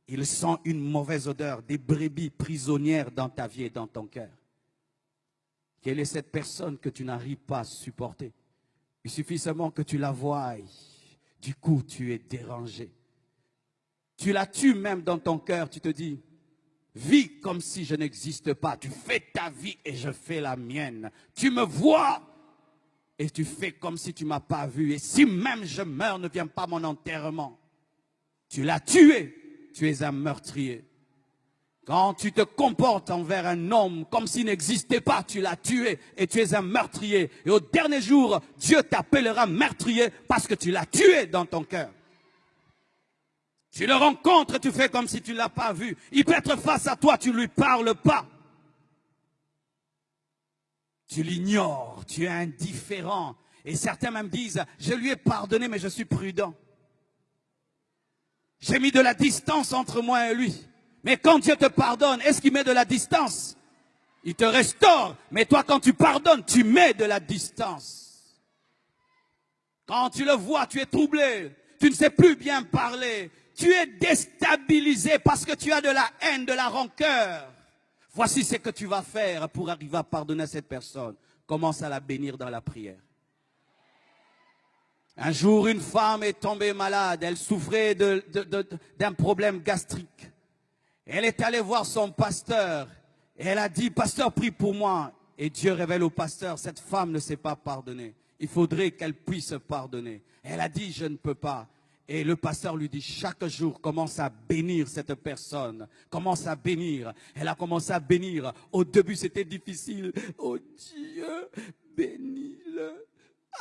Il sent une mauvaise odeur, des brebis prisonnières dans ta vie et dans ton cœur. Quelle est cette personne que tu n'arrives pas à supporter? Il suffit seulement que tu la voies. Du coup, tu es dérangé. Tu la tues même dans ton cœur. Tu te dis, vis comme si je n'existe pas. Tu fais ta vie et je fais la mienne. Tu me vois et tu fais comme si tu ne m'as pas vu. Et si même je meurs, ne viens pas à mon enterrement. Tu l'as tué. Tu es un meurtrier. Quand tu te comportes envers un homme comme s'il n'existait pas, tu l'as tué et tu es un meurtrier. Et au dernier jour, Dieu t'appellera meurtrier parce que tu l'as tué dans ton cœur. Tu le rencontres et tu fais comme si tu ne l'as pas vu. Il peut être face à toi, tu ne lui parles pas. Tu l'ignores, tu es indifférent. Et certains même disent, je lui ai pardonné mais je suis prudent. J'ai mis de la distance entre moi et lui. Mais quand Dieu te pardonne, est-ce qu'il met de la distance? Il te restaure. Mais toi, quand tu pardonnes, tu mets de la distance. Quand tu le vois, tu es troublé. Tu ne sais plus bien parler. Tu es déstabilisé parce que tu as de la haine, de la rancœur. Voici ce que tu vas faire pour arriver à pardonner à cette personne. Commence à la bénir dans la prière. Un jour, une femme est tombée malade. Elle souffrait d'un problème gastrique. Elle est allée voir son pasteur. Et elle a dit, pasteur, prie pour moi. Et Dieu révèle au pasteur, cette femme ne sait pas pardonner. Il faudrait qu'elle puisse pardonner. Elle a dit, je ne peux pas. Et le pasteur lui dit, chaque jour, commence à bénir cette personne. Commence à bénir. Elle a commencé à bénir. Au début, c'était difficile. Oh Dieu, bénis-le.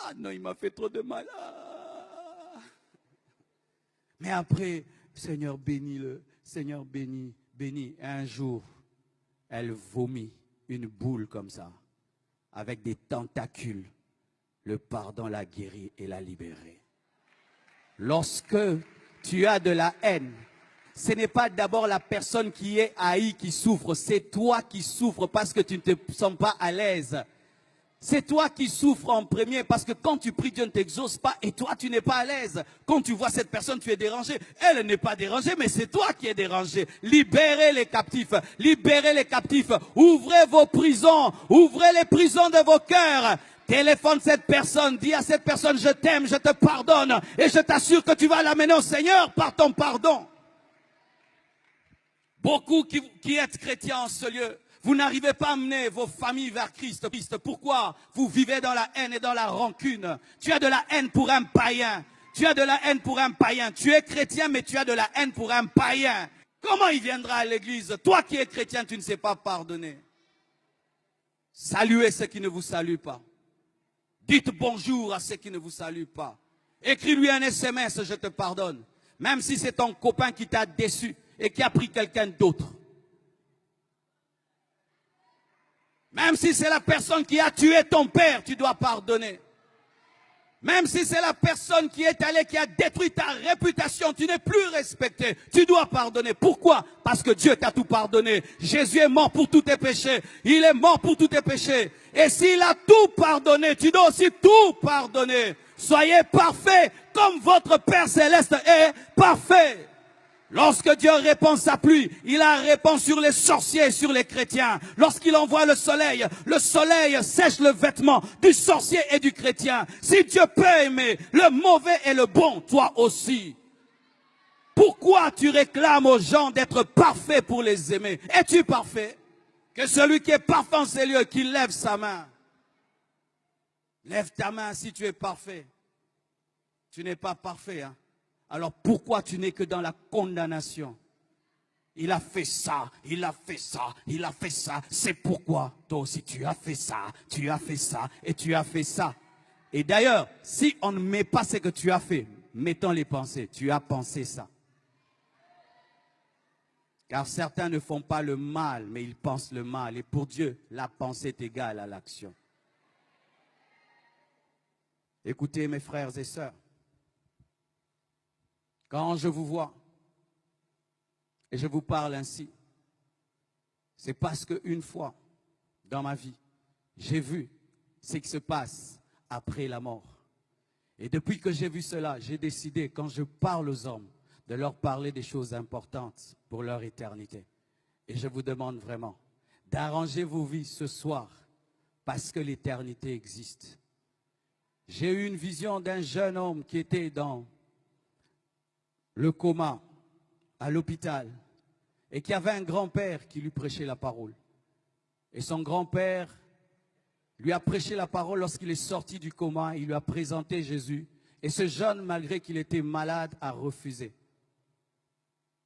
Ah non, il m'a fait trop de mal. Ah. Mais après, Seigneur, bénis-le. Seigneur, bénis, bénis. Et un jour, elle vomit une boule comme ça, avec des tentacules. Le pardon l'a guérie et l'a libérée. Lorsque tu as de la haine, ce n'est pas d'abord la personne qui est haïe qui souffre, c'est toi qui souffres parce que tu ne te sens pas à l'aise. C'est toi qui souffres en premier parce que quand tu pries, Dieu ne t'exauce pas et toi, tu n'es pas à l'aise. Quand tu vois cette personne, tu es dérangé. Elle n'est pas dérangée, mais c'est toi qui es dérangé. Libérez les captifs. Libérez les captifs. Ouvrez vos prisons. Ouvrez les prisons de vos cœurs. Téléphone cette personne. Dis à cette personne, je t'aime, je te pardonne. Et je t'assure que tu vas l'amener au Seigneur par ton pardon. Beaucoup qui êtes chrétiens en ce lieu, vous n'arrivez pas à amener vos familles vers Christ. Pourquoi? Vous vivez dans la haine et dans la rancune. Tu as de la haine pour un païen. Tu as de la haine pour un païen. Tu es chrétien, mais tu as de la haine pour un païen. Comment il viendra à l'église? Toi qui es chrétien, tu ne sais pas pardonner. Saluez ceux qui ne vous saluent pas. Dites bonjour à ceux qui ne vous saluent pas. Écris-lui un SMS, je te pardonne. Même si c'est ton copain qui t'a déçu et qui a pris quelqu'un d'autre. Même si c'est la personne qui a tué ton père, tu dois pardonner. Même si c'est la personne qui est allée, qui a détruit ta réputation, tu n'es plus respecté, tu dois pardonner. Pourquoi? Parce que Dieu t'a tout pardonné. Jésus est mort pour tous tes péchés. Il est mort pour tous tes péchés. Et s'il a tout pardonné, tu dois aussi tout pardonner. Soyez parfaits comme votre Père Céleste est parfait. Lorsque Dieu répand sa pluie, il la répand sur les sorciers et sur les chrétiens. Lorsqu'il envoie le soleil sèche le vêtement du sorcier et du chrétien. Si Dieu peut aimer le mauvais et le bon, toi aussi. Pourquoi tu réclames aux gens d'être parfaits pour les aimer? Es-tu parfait? Que celui qui est parfait en ces lieux, qu'il lève sa main. Lève ta main si tu es parfait. Tu n'es pas parfait, hein? Alors pourquoi tu n'es que dans la condamnation? Il a fait ça, il a fait ça, il a fait ça. C'est pourquoi toi aussi tu as fait ça, tu as fait ça et tu as fait ça. Et d'ailleurs, si on ne met pas ce que tu as fait, mettons les pensées. Tu as pensé ça. Car certains ne font pas le mal, mais ils pensent le mal. Et pour Dieu, la pensée est égale à l'action. Écoutez mes frères et sœurs. Quand je vous vois et je vous parle ainsi, c'est parce qu'une fois dans ma vie, j'ai vu ce qui se passe après la mort. Et depuis que j'ai vu cela, j'ai décidé, quand je parle aux hommes, de leur parler des choses importantes pour leur éternité. Et je vous demande vraiment d'arranger vos vies ce soir parce que l'éternité existe. J'ai eu une vision d'un jeune homme qui était dans le coma à l'hôpital et qui avait un grand-père qui lui prêchait la parole. Et son grand-père lui a prêché la parole lorsqu'il est sorti du coma, il lui a présenté Jésus. Et ce jeune, malgré qu'il était malade, a refusé.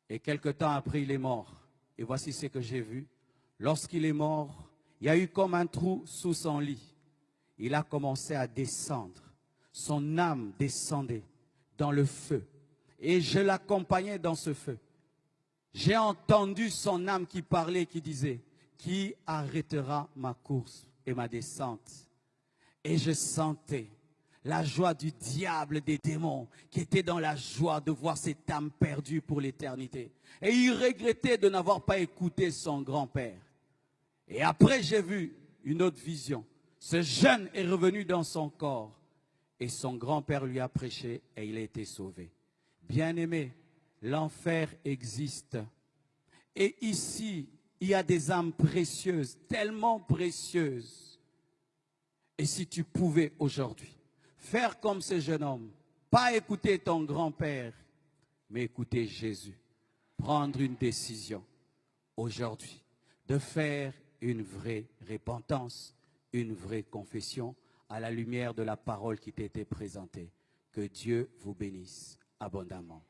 Et quelque temps après, il est mort. Et voici ce que j'ai vu. Lorsqu'il est mort, il y a eu comme un trou sous son lit. Il a commencé à descendre. Son âme descendait dans le feu. Et je l'accompagnais dans ce feu. J'ai entendu son âme qui parlait, qui disait, « Qui arrêtera ma course et ma descente ?» Et je sentais la joie du diable, des démons, qui était dans la joie de voir cette âme perdue pour l'éternité. Et il regrettait de n'avoir pas écouté son grand-père. Et après, j'ai vu une autre vision. Ce jeune est revenu dans son corps et son grand-père lui a prêché et il a été sauvé. Bien-aimé, l'enfer existe. Et ici, il y a des âmes précieuses, tellement précieuses. Et si tu pouvais aujourd'hui faire comme ce jeune homme, pas écouter ton grand-père, mais écouter Jésus, prendre une décision aujourd'hui de faire une vraie repentance, une vraie confession à la lumière de la parole qui t'a été présentée. Que Dieu vous bénisse abondamment.